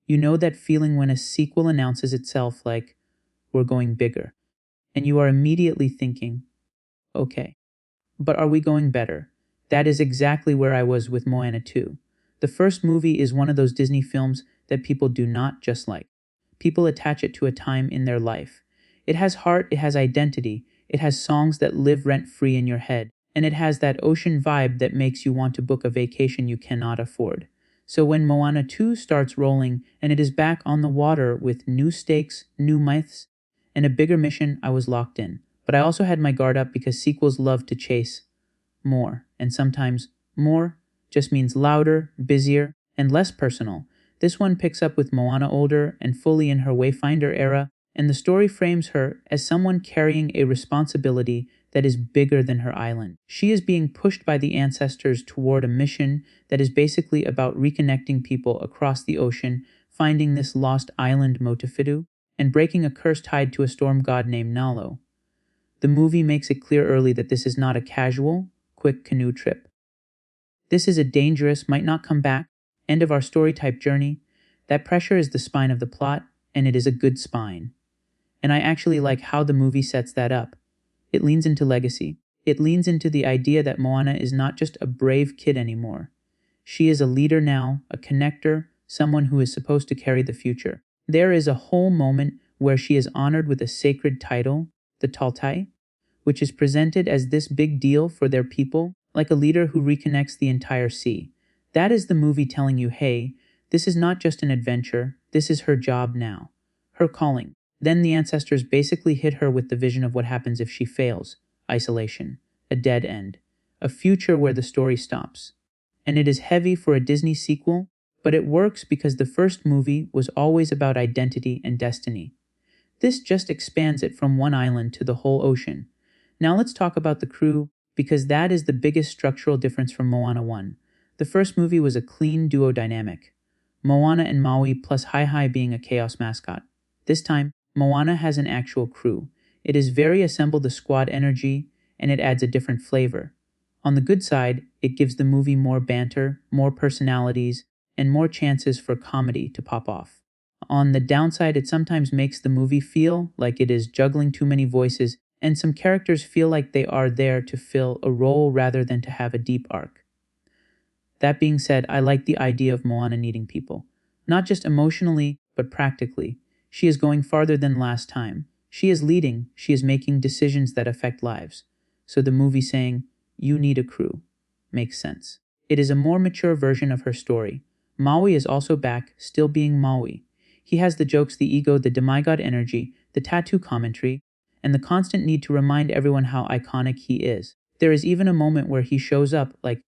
You know that feeling when a sequel announces itself like, we're going bigger, and you are immediately thinking, okay, but are we going better? That is exactly where I was with Moana 2. The first movie is one of those Disney films that people do not just like. People attach it to a time in their life. It has heart, it has identity, it has songs that live rent-free in your head, and it has that ocean vibe that makes you want to book a vacation you cannot afford. So when Moana 2 starts rolling and it is back on the water with new stakes, new myths, and a bigger mission, I was locked in. But I also had my guard up because sequels love to chase more, and sometimes more just means louder, busier, and less personal. This one picks up with Moana older and fully in her Wayfinder era, and the story frames her as someone carrying a responsibility that is bigger than her island. She is being pushed by the ancestors toward a mission that is basically about reconnecting people across the ocean, finding this lost island Motufitu, and breaking a curse tied to a storm god named Nalo. The movie makes it clear early that this is not a casual, quick canoe trip. This is a dangerous, might not come back, end of our story type journey. That pressure is the spine of the plot, and it is a good spine. And I actually like how the movie sets that up. It leans into legacy. It leans into the idea that Moana is not just a brave kid anymore. She is a leader now, a connector, someone who is supposed to carry the future. There is a whole moment where she is honored with a sacred title, the Taltai, which is presented as this big deal for their people, like a leader who reconnects the entire sea. That is the movie telling you, hey, this is not just an adventure, this is her job now, her calling. Then the ancestors basically hit her with the vision of what happens if she fails, isolation, a dead end, a future where the story stops. And it is heavy for a Disney sequel, but it works because the first movie was always about identity and destiny. This just expands it from one island to the whole ocean. Now let's talk about the crew, because that is the biggest structural difference from Moana 1. The first movie was a clean duo dynamic, Moana and Maui plus Hi being a chaos mascot. This time, Moana has an actual crew. It is very assemble the squad energy, and it adds a different flavor. On the good side, it gives the movie more banter, more personalities, and more chances for comedy to pop off. On the downside, it sometimes makes the movie feel like it is juggling too many voices, and some characters feel like they are there to fill a role rather than to have a deep arc. That being said, I like the idea of Moana needing people. Not just emotionally, but practically. She is going farther than last time. She is leading, she is making decisions that affect lives. So the movie saying, you need a crew, makes sense. It is a more mature version of her story. Maui is also back, still being Maui. He has the jokes, the ego, the demigod energy, the tattoo commentary, and the constant need to remind everyone how iconic he is. There is even a moment where he shows up like,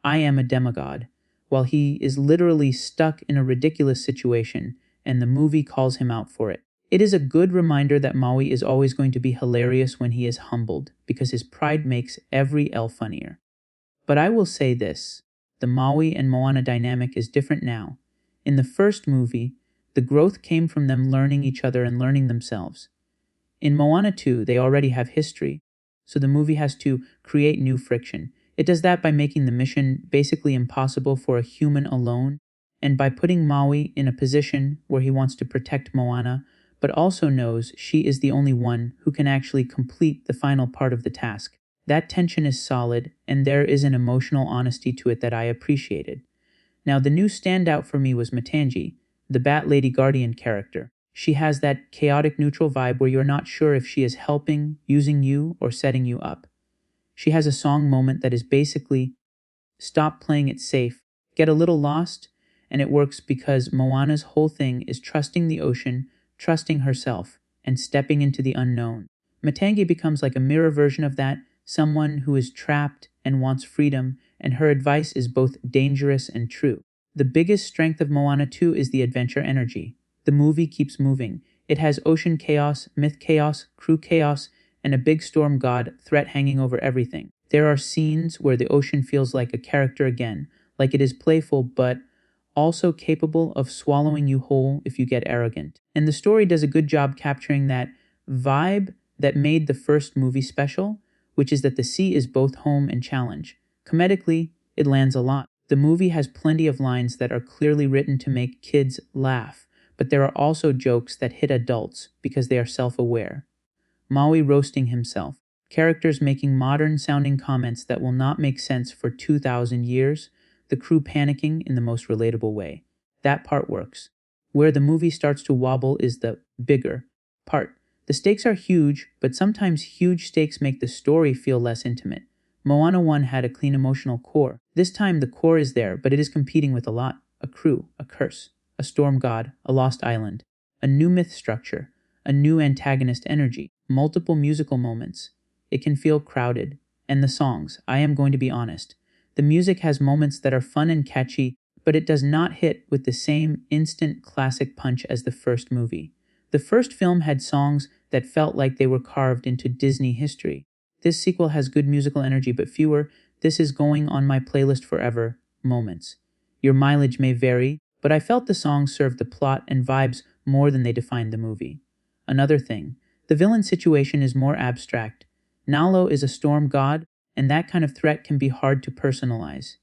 I am a demigod, while he is literally stuck in a ridiculous situation, and the movie calls him out for it. It is a good reminder that Maui is always going to be hilarious when he is humbled, because his pride makes every L funnier. But I will say this, the Maui and Moana dynamic is different now. In the first movie, the growth came from them learning each other and learning themselves. In Moana 2, they already have history, so the movie has to create new friction. It does that by making the mission basically impossible for a human alone, and by putting Maui in a position where he wants to protect Moana, but also knows she is the only one who can actually complete the final part of the task. That tension is solid, and there is an emotional honesty to it that I appreciated. Now, the new standout for me was Matangi, the Bat Lady Guardian character. She has that chaotic neutral vibe where you're not sure if she is helping, using you, or setting you up. She has a song moment that is basically, stop playing it safe, get a little lost, and it works because Moana's whole thing is trusting the ocean, trusting herself, and stepping into the unknown. Matangi becomes like a mirror version of that, someone who is trapped and wants freedom, and her advice is both dangerous and true. The biggest strength of Moana 2 is the adventure energy. The movie keeps moving. It has ocean chaos, myth chaos, crew chaos, and a big storm god threat hanging over everything. There are scenes where the ocean feels like a character again, like it is playful but also capable of swallowing you whole if you get arrogant. And the story does a good job capturing that vibe that made the first movie special, which is that the sea is both home and challenge. Comedically, it lands a lot. The movie has plenty of lines that are clearly written to make kids laugh, but there are also jokes that hit adults because they are self-aware. Maui roasting himself, characters making modern-sounding comments that will not make sense for 2,000 years, the crew panicking in the most relatable way. That part works. Where the movie starts to wobble is the bigger part. The stakes are huge, but sometimes huge stakes make the story feel less intimate. Moana 1 had a clean emotional core. This time the core is there, but it is competing with a lot. A crew, a curse, a storm god, a lost island, a new myth structure, a new antagonist energy, multiple musical moments. It can feel crowded. And the songs, I am going to be honest. The music has moments that are fun and catchy, but it does not hit with the same instant classic punch as the first movie. The first film had songs that felt like they were carved into Disney history. This sequel has good musical energy but fewer "this is going on my playlist forever" moments. Your mileage may vary, but I felt the songs served the plot and vibes more than they defined the movie. Another thing, the villain situation is more abstract. Nalo is a storm god, and that kind of threat can be hard to personalize.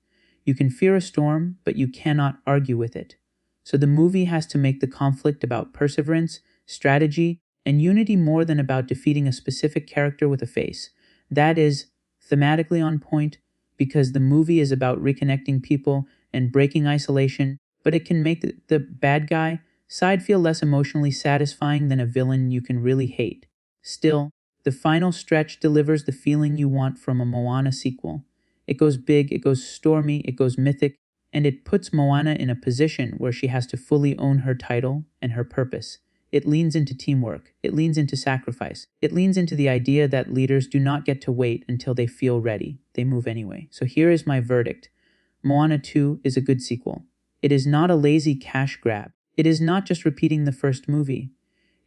You can fear a storm, but you cannot argue with it. So the movie has to make the conflict about perseverance, strategy, and unity more than about defeating a specific character with a face. That is thematically on point because the movie is about reconnecting people and breaking isolation, but it can make the bad guy side feel less emotionally satisfying than a villain you can really hate. Still, the final stretch delivers the feeling you want from a Moana sequel. It goes big, it goes stormy, it goes mythic, and it puts Moana in a position where she has to fully own her title and her purpose. It leans into teamwork, it leans into sacrifice, it leans into the idea that leaders do not get to wait until they feel ready, they move anyway. So here is my verdict. Moana 2 is a good sequel. It is not a lazy cash grab. It is not just repeating the first movie.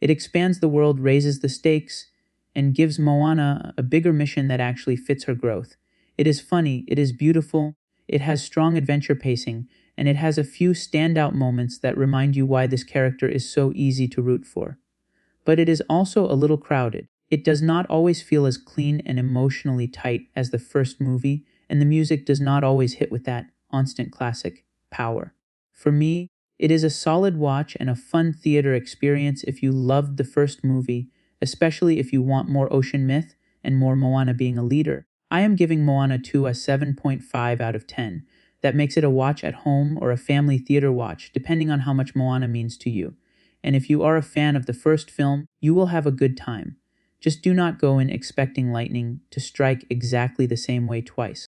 It expands the world, raises the stakes, and gives Moana a bigger mission that actually fits her growth. It is funny, it is beautiful, it has strong adventure pacing, and it has a few standout moments that remind you why this character is so easy to root for. But it is also a little crowded. It does not always feel as clean and emotionally tight as the first movie, and the music does not always hit with that instant classic power. For me, it is a solid watch and a fun theater experience if you loved the first movie, especially if you want more ocean myth and more Moana being a leader. I am giving Moana 2 a 7.5 out of 10. That makes it a watch at home or a family theater watch, depending on how much Moana means to you. And if you are a fan of the first film, you will have a good time. Just do not go in expecting lightning to strike exactly the same way twice.